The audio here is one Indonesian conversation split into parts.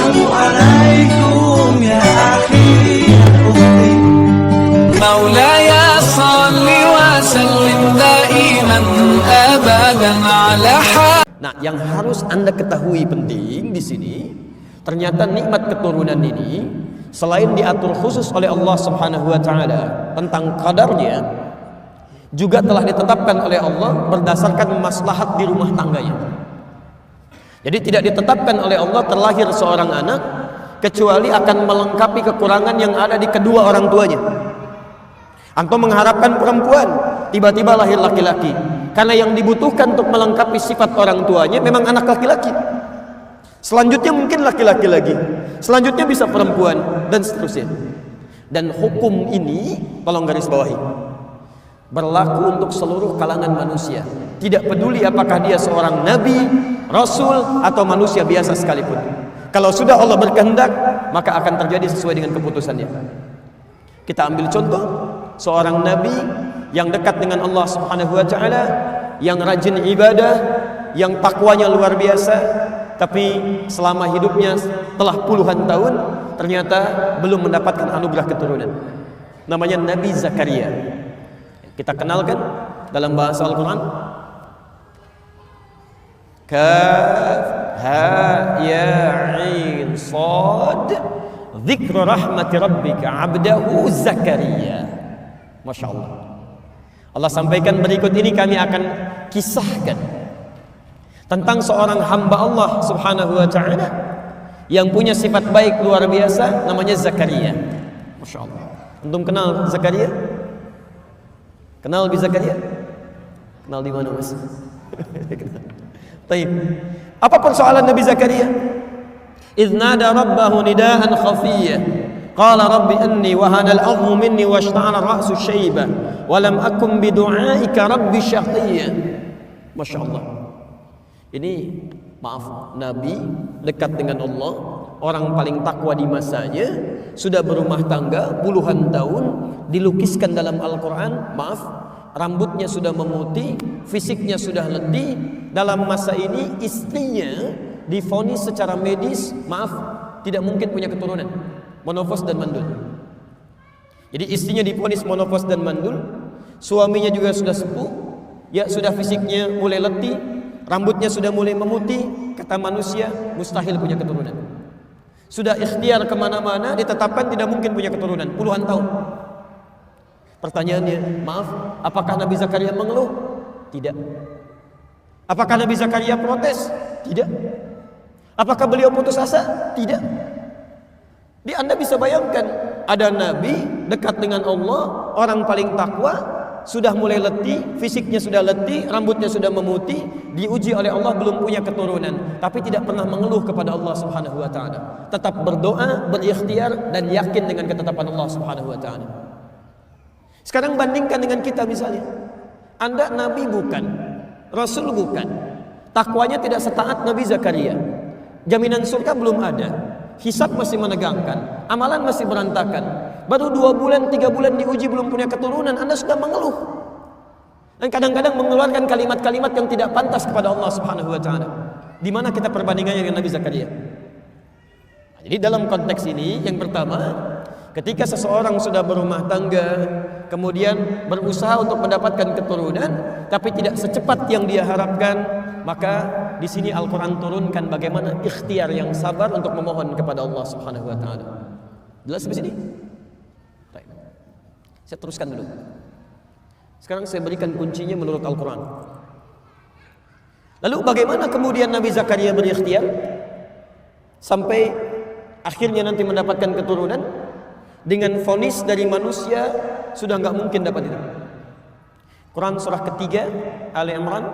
Assalamualaikum ya akhi ya ukhti. Maulaya salli wa sallim daiman abadan ala. Nah, yang harus Anda ketahui penting di sini, ternyata nikmat keturunan ini selain diatur khusus oleh Allah Subhanahu wa taala tentang kadarnya, juga telah ditetapkan oleh Allah berdasarkan maslahat di rumah tangganya. Jadi tidak ditetapkan oleh Allah terlahir seorang anak kecuali akan melengkapi kekurangan yang ada di kedua orang tuanya. Antum mengharapkan perempuan, tiba-tiba lahir laki-laki, karena yang dibutuhkan untuk melengkapi sifat orang tuanya memang anak laki-laki. Selanjutnya mungkin laki-laki lagi, selanjutnya bisa perempuan, dan seterusnya. Dan hukum ini, tolong garis bawahi, berlaku untuk seluruh kalangan manusia. Tidak peduli apakah dia seorang nabi, rasul, atau manusia biasa sekalipun. Kalau sudah Allah berkehendak, maka akan terjadi sesuai dengan keputusannya. Kita ambil contoh seorang nabi yang dekat dengan Allah Subhanahu wa taala, yang rajin ibadah, yang takwanya luar biasa, tapi selama hidupnya telah puluhan tahun ternyata belum mendapatkan anugerah keturunan. Namanya Nabi Zakaria. Kita kenalkan dalam bahasa Al-Quran. Kaf ha ya ain sad dzikru rahmati rabbika 'abdahu Zakaria. Masya Allah. Allah sampaikan berikut ini, kami akan kisahkan tentang seorang hamba Allah Subhanahu wa ta'ala yang punya sifat baik luar biasa, namanya Zakaria. Masya Allah. Antum kenal Zakaria? Kenal Nabi Zakaria? Kenal di mana, Mas? Baik. Apa persoalan Nabi Zakaria? Idz nada rabbahu nidaan khafiyya qala rabbi inni wahana al-'azmu minni washta'ala ar-ra'su shayba wa lam akun bidu'aika rabbi shaqiyya. Masya Allah. Ini maaf, Nabi dekat dengan Allah, orang paling takwa di masanya, sudah berumah tangga puluhan tahun, dilukiskan dalam Al-Quran, maaf, rambutnya sudah memutih, fisiknya sudah letih. Dalam masa ini istrinya divonis secara medis, maaf, tidak mungkin punya keturunan, monofos dan mandul. Jadi istrinya divonis monofos dan mandul, suaminya juga sudah sepuh, ya sudah fisiknya mulai letih, rambutnya sudah mulai memutih. Kata manusia mustahil punya keturunan. Sudah ikhtiar kemana-mana, ditetapkan tidak mungkin punya keturunan puluhan tahun. Pertanyaannya, maaf, apakah Nabi Zakaria mengeluh? Tidak. Apakah Nabi Zakaria protes? Tidak. Apakah beliau putus asa? Tidak. Di Anda bisa bayangkan, ada Nabi dekat dengan Allah, orang paling takwa, sudah mulai letih, fisiknya sudah letih, rambutnya sudah memutih, diuji oleh Allah belum punya keturunan, tapi tidak pernah mengeluh kepada Allah Subhanahu wa taala. Tetap berdoa, berikhtiar, dan yakin dengan ketetapan Allah Subhanahu wa taala. Sekarang bandingkan dengan kita misalnya. Anda nabi bukan, rasul bukan, takwanya tidak setaat Nabi Zakaria, jaminan surga belum ada, hisab masih menegangkan, amalan masih berantakan, baru 2 bulan 3 bulan diuji belum punya keturunan, Anda sudah mengeluh. Dan kadang-kadang mengeluarkan kalimat-kalimat yang tidak pantas kepada Allah Subhanahu wa taala. Di mana kita perbandingannya dengan Nabi Zakaria? Nah, jadi dalam konteks ini, yang pertama, ketika seseorang sudah berumah tangga, kemudian berusaha untuk mendapatkan keturunan, tapi tidak secepat yang dia harapkan, maka di sini Al-Quran turunkan bagaimana ikhtiar yang sabar untuk memohon kepada Allah Subhanahu wa taala. Jelas di sini? Baik. Saya teruskan dulu. Sekarang saya berikan kuncinya menurut Al-Quran. Lalu bagaimana kemudian Nabi Zakaria berikhtiar sampai akhirnya nanti mendapatkan keturunan? Dengan vonis dari manusia sudah nggak mungkin dapat itu. Quran surah ketiga Ali Imran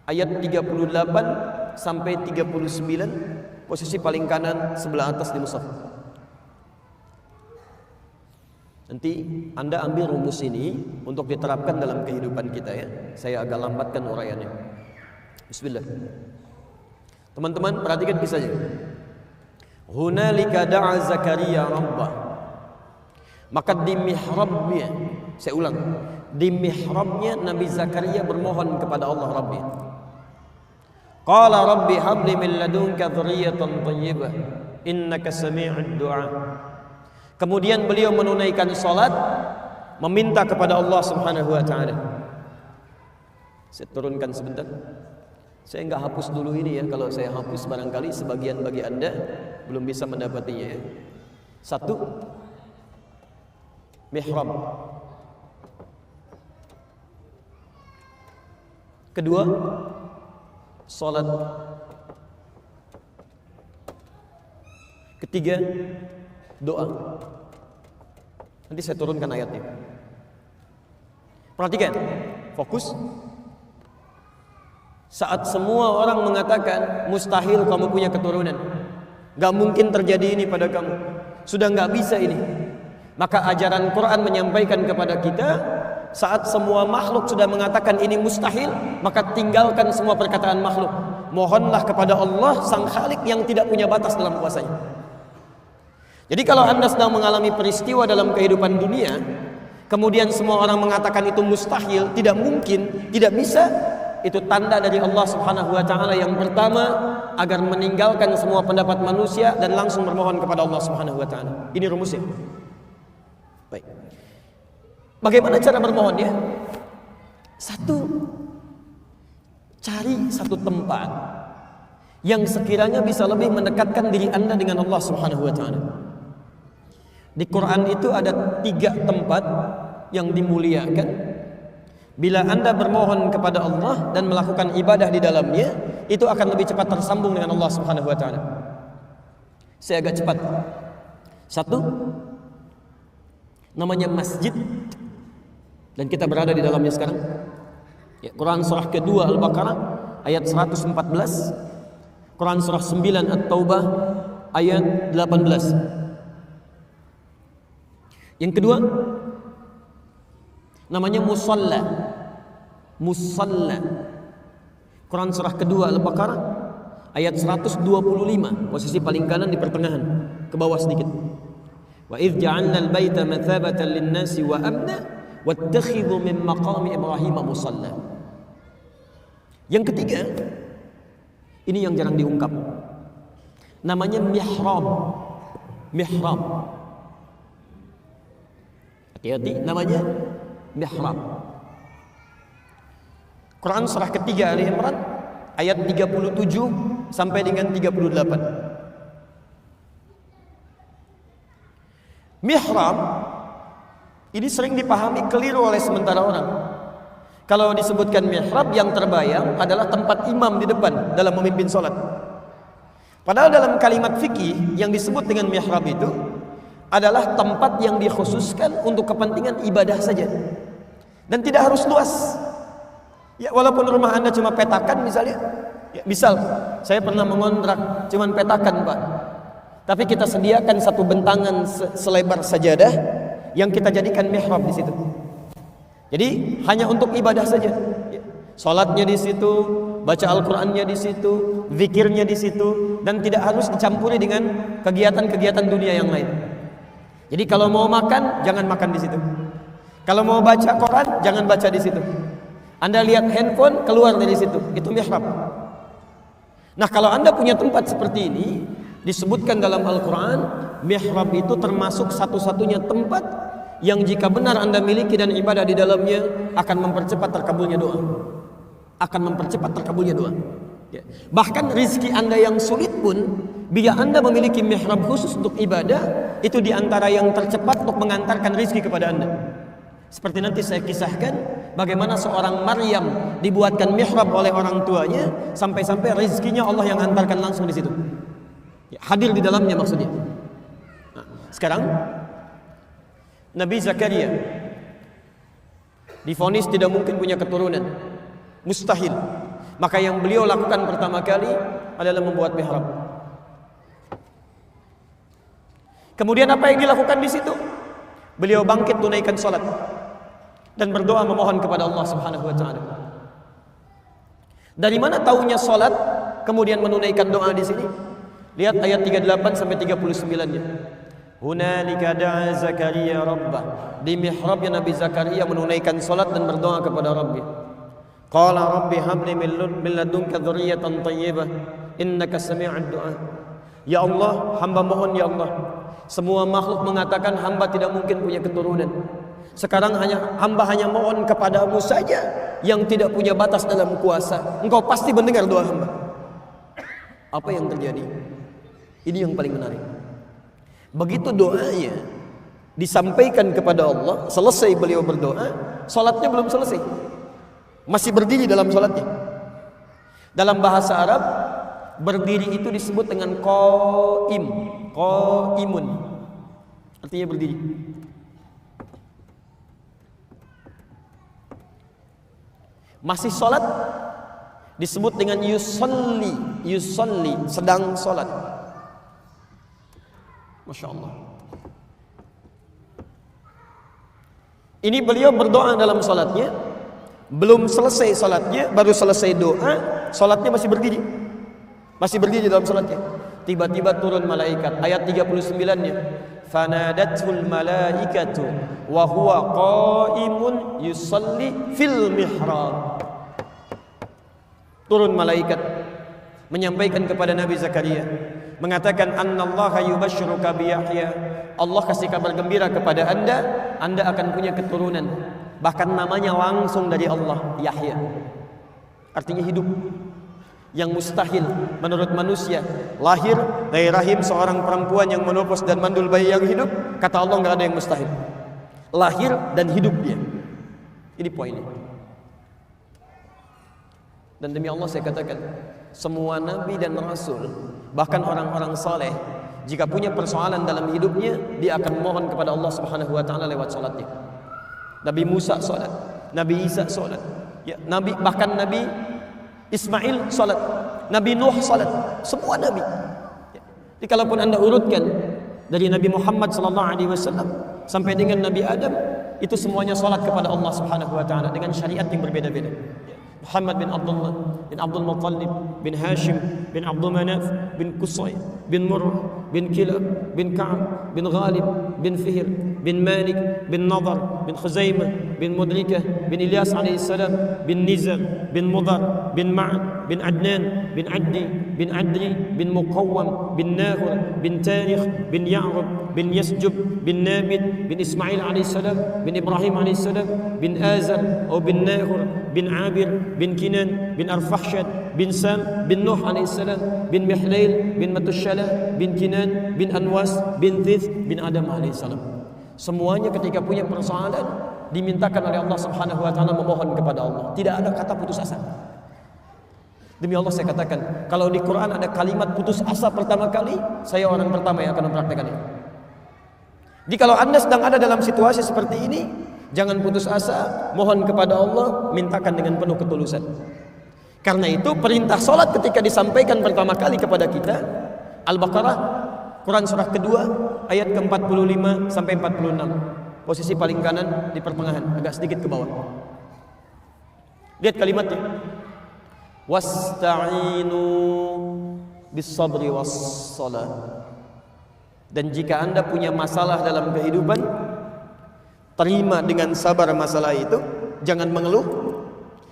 ayat 38 sampai 39, posisi paling kanan sebelah atas di mushaf. Nanti Anda ambil rumus ini untuk diterapkan dalam kehidupan kita ya. Saya agak lambatkan uraiannya. Bismillah. Teman-teman perhatikan kisahnya. Hunalika da'a Zakaria rabbah. Maka di mihrabnya, saya ulang, di mihrabnya Nabi Zakaria bermohon kepada Allah Rabbi. Qala rabbi habli min ladunka dzurriyyatan thayyibah innaka sami'ud du'a. Kemudian beliau menunaikan salat, meminta kepada Allah Subhanahu wa taala. Saya turunkan sebentar. Saya enggak hapus dulu ini ya. Kalau saya hapus barangkali sebagian bagi Anda belum bisa mendapatinya ya. 1, mihrab. 2, salat. 3, doa. Nanti saya turunkan ayatnya. Perhatikan, fokus. Saat semua orang mengatakan mustahil kamu punya keturunan, gak mungkin terjadi ini pada kamu, sudah gak bisa ini, maka ajaran Quran menyampaikan kepada kita, saat semua makhluk sudah mengatakan ini mustahil, maka tinggalkan semua perkataan makhluk. Mohonlah kepada Allah Sang Khalik yang tidak punya batas dalam kuasanya. Jadi kalau Anda sedang mengalami peristiwa dalam kehidupan dunia, kemudian semua orang mengatakan itu mustahil, tidak mungkin, tidak bisa, itu tanda dari Allah Subhanahu wa taala yang pertama agar meninggalkan semua pendapat manusia dan langsung bermohon kepada Allah Subhanahu wa taala. Ini rumusnya. Baik. Bagaimana cara bermohonnya? 1, cari satu tempat yang sekiranya bisa lebih mendekatkan diri Anda dengan Allah Subhanahu wa taala. Di Quran itu ada 3 tempat yang dimuliakan. Bila Anda bermohon kepada Allah dan melakukan ibadah di dalamnya, itu akan lebih cepat tersambung dengan Allah Subhanahu wa taala. Saya agak cepat. 1, namanya masjid, dan kita berada di dalamnya sekarang. Ya, Quran surah kedua Al-Baqarah ayat 114, Quran surah 9 At-Taubah ayat 18. Yang kedua namanya musalla. Musalla. Quran surah kedua Al-Baqarah ayat 125, posisi paling kanan di pertengahan, ke bawah sedikit. Wa idz ja'alna al-baita mathabatan lin-nasi wa amna wattakhidhu min maqami Ibrahim musalla. Yang ketiga, ini yang jarang diungkap, namanya mihrab. Mihrab. Hati-hati, namanya mihrab. Quran surah ketiga Ali Imran ayat 37 sampai dengan 38. Mihrab ini sering dipahami keliru oleh sementara orang. Kalau disebutkan mihrab, yang terbayang adalah tempat imam di depan dalam memimpin sholat. Padahal dalam kalimat fikih yang disebut dengan mihrab itu adalah tempat yang dikhususkan untuk kepentingan ibadah saja, dan tidak harus luas. Ya, walaupun rumah Anda cuma petakan misalnya, ya, misal saya pernah mengontrak cuma petakan Pak, tapi kita sediakan satu bentangan selebar sajadah yang kita jadikan mihrab di situ. Jadi hanya untuk ibadah saja. Ya, salatnya di situ, baca Al-Qur'annya di situ, zikirnya di situ, dan tidak harus dicampuri dengan kegiatan-kegiatan dunia yang lain. Jadi kalau mau makan, jangan makan di situ. Kalau mau baca Quran, jangan baca di situ. Anda lihat handphone, keluar dari situ. Itu mihrab. Nah, kalau Anda punya tempat seperti ini, disebutkan dalam Al-Quran, mihrab itu termasuk satu-satunya tempat yang jika benar Anda miliki dan ibadah di dalamnya akan mempercepat terkabulnya doa. Akan mempercepat terkabulnya doa. Ya. Bahkan rizki Anda yang sulit pun, bila Anda memiliki mihrab khusus untuk ibadah, itu diantara yang tercepat untuk mengantarkan rizki kepada Anda. Seperti nanti saya kisahkan bagaimana seorang Maryam dibuatkan mihrab oleh orang tuanya, sampai-sampai rizkinya Allah yang antarkan langsung di situ. Ya, hadir di dalamnya maksudnya. Nah, sekarang Nabi Zakaria divonis tidak mungkin punya keturunan, mustahil. Maka yang beliau lakukan pertama kali adalah membuat mihrab. Kemudian apa yang dilakukan di situ? Beliau bangkit tunaikan salat dan berdoa memohon kepada Allah Subhanahu wa taala. Dari mana taunya salat kemudian menunaikan doa di sini? Lihat ayat 38 sampai 39-nya. Hunalika da'a Zakaria rabbah. Di mihrabnya Nabi Zakaria menunaikan salat dan berdoa kepada Rabbnya. Qala rabbi habli min ladunka dzurriyyatan thayyibah innaka sami'ud du'a. Ya Allah, hamba mohon ya Allah. Semua makhluk mengatakan hamba tidak mungkin punya keturunan. Sekarang hamba hanya mohon kepadamu saja yang tidak punya batas dalam kuasa. Engkau pasti mendengar doa hamba. Apa yang terjadi? Ini yang paling menarik. Begitu doanya disampaikan kepada Allah, selesai beliau berdoa, salatnya belum selesai. Masih berdiri dalam salatnya. Dalam bahasa Arab, berdiri itu disebut dengan qaim, qaimun. Artinya berdiri. Masih salat disebut dengan yusalli, yusalli, sedang salat. Masya Allah. Ini beliau berdoa dalam salatnya, belum selesai salatnya, baru selesai doa, salatnya masih berdiri. Masih berdiri dalam salatnya. Tiba-tiba turun malaikat. Ayat 39-nya. Fanadatul malaikatu wa huwa qaimun yusalli fil mihrab. Turun malaikat menyampaikan kepada Nabi Zakaria, mengatakan annallaha yubashshiruka bi Yahya. Allah kasih kabar gembira kepada Anda akan punya keturunan. Bahkan namanya langsung dari Allah, Yahya. Artinya hidup. Yang mustahil menurut manusia, lahir dari rahim seorang perempuan yang menopos dan mandul bayi yang hidup, kata Allah nggak ada yang mustahil. Lahir dan hidup dia. Ini poinnya. Dan demi Allah saya katakan, semua nabi dan rasul, bahkan orang-orang saleh, jika punya persoalan dalam hidupnya, dia akan mohon kepada Allah Subhanahu wa taala lewat salatnya. Nabi Musa salat, Nabi Isa salat, ya, bahkan Nabi Ismail salat, Nabi Nuh salat, semua nabi. Jadi kalaupun Anda urutkan dari Nabi Muhammad sallallahu alaihi wasallam sampai dengan Nabi Adam, itu semuanya salat kepada Allah Subhanahu wa taala dengan syariat yang berbeda-beda. Muhammad bin Abdullah bin Abdul Muttalib bin Hashim bin Abdul Manaf bin Qusay bin Murrah bin Kilab bin Ka'ab bin Ghalib bin Fihr bin Malik bin Nadar bin Khuzaimah bin Mudrikah bin Ilyas alaihissalam bin Nizar bin Mudar bin Ma'ad bin Adnan bin Addi bin Adri bin Muqawwam bin Nahur bin Tarikh bin Ya'rub bin Yasjub bin Nabit bin Ismail alaihissalam bin Ibrahim alaihissalam bin Azar atau bin Nahur bin Abir bin Kinan bin Arfahshad bin Sam bin Nuh alaihissalam bin Mihlail bin Matushalah bin Kinan bin Anwas bin Thith bin Adam alaihissalam. Semuanya ketika punya persoalan dimintakan oleh Allah Subhanahu wa taala, memohon kepada Allah. Tidak ada kata putus asa. Demi Allah saya katakan, kalau di Quran ada kalimat putus asa pertama kali, saya orang pertama yang akan mempraktekannya. Jadi kalau Anda sedang ada dalam situasi seperti ini, jangan putus asa, mohon kepada Allah, mintakan dengan penuh ketulusan. Karena itu perintah salat ketika disampaikan pertama kali kepada kita, Al-Baqarah, Quran surah kedua, ayat ke-45 sampai 46. Posisi paling kanan di pertengahan, agak sedikit ke bawah. Lihat kalimatnya. Wasta'inu bis-sabri was-salah. Dan jika Anda punya masalah dalam kehidupan, terima dengan sabar masalah itu, jangan mengeluh.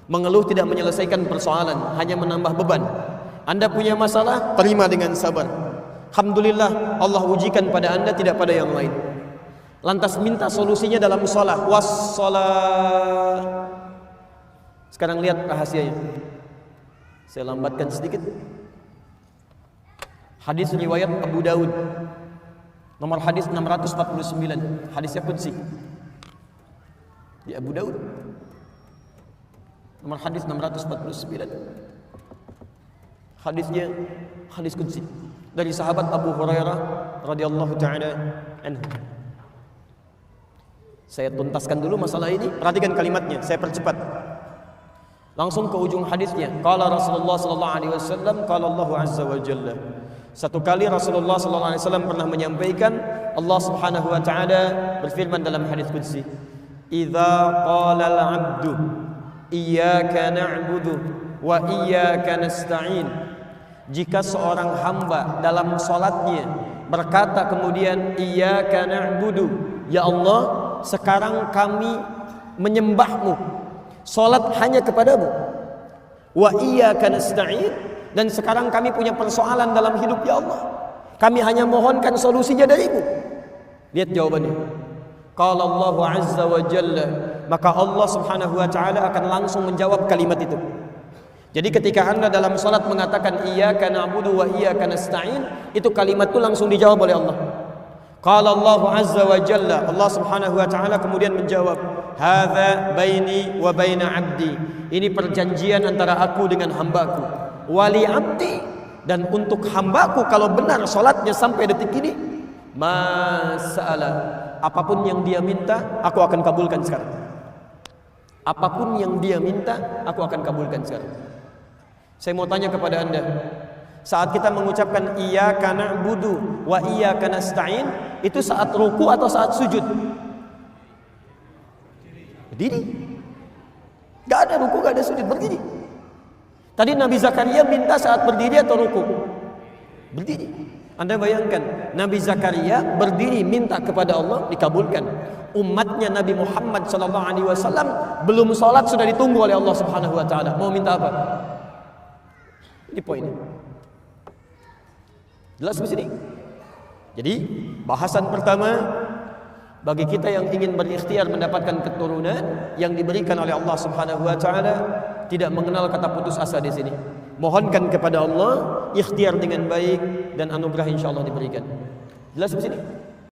Mengeluh tidak menyelesaikan persoalan, hanya menambah beban. Anda punya masalah, terima dengan sabar. Alhamdulillah, Allah ujikan pada Anda, tidak pada yang lain. Lantas minta solusinya dalam shalah, was-shalah. Sekarang lihat rahasianya. Saya lambatkan sedikit. Hadis riwayat Abu Daud, nomor hadis 649, hadisnya qudsi. Di Abu Daud, nomor hadis 649. Hadisnya hadis qudsi dari sahabat Abu Hurairah radhiyallahu taala anhu. Saya tuntaskan dulu masalah ini, perhatikan kalimatnya, saya percepat. Langsung ke ujung hadisnya. Qala Rasulullah sallallahu alaihi wasallam, qala Allah azza wa jalla. Satu kali Rasulullah sallallahu alaihi wasallam pernah menyampaikan, Allah Subhanahu wa taala berfirman dalam hadis qudsi, "Idza qala al-'abdu iyyaka na'budu wa iyyaka nasta'in." Jika seorang hamba dalam salatnya berkata kemudian iyyaka na'budu, ya Allah, sekarang kami menyembahmu, Salat hanya kepadamu. Wa iyyaka nasta'in, dan sekarang kami punya persoalan dalam hidup ya Allah. Kami hanya mohonkan solusinya darimu. Lihat jawabannya. Qala Allah azza wa jalla, maka Allah subhanahu wa ta'ala akan langsung menjawab kalimat itu. Jadi ketika Anda dalam salat mengatakan iyyaka na'budu wa iyyaka nasta'in, itu kalimat itu langsung dijawab oleh Allah. Qala Allah azza wa jalla, Allah subhanahu wa ta'ala kemudian menjawab, hadza baini wa baina abdi, ini perjanjian antara aku dengan hambaku. Wali abdi, dan untuk hambaku kalau benar salatnya sampai detik ini, mas'ala, apapun yang dia minta aku akan kabulkan sekarang. Apapun yang dia minta aku akan kabulkan sekarang. Saya mau tanya kepada Anda, saat kita mengucapkan iyyaka na'budu wa iyyaka nasta'in, itu saat ruku atau saat sujud? Berdiri. Gak ada ruku, gak ada sujud, berdiri. Tadi Nabi Zakaria minta saat berdiri atau ruku? Berdiri. Anda bayangkan, Nabi Zakaria berdiri minta kepada Allah, dikabulkan. Umatnya Nabi Muhammad SAW belum sholat sudah ditunggu oleh Allah Subhanahu Wa Taala. Mau minta apa? Ini poinnya. Jelas di sini. Jadi bahasan pertama, bagi kita yang ingin berikhtiar mendapatkan keturunan yang diberikan oleh Allah Subhanahu Wa Taala, tidak mengenal kata putus asa di sini. Mohonkan kepada Allah, ikhtiar dengan baik, dan anugerah insya Allah diberikan. Jelas di sini.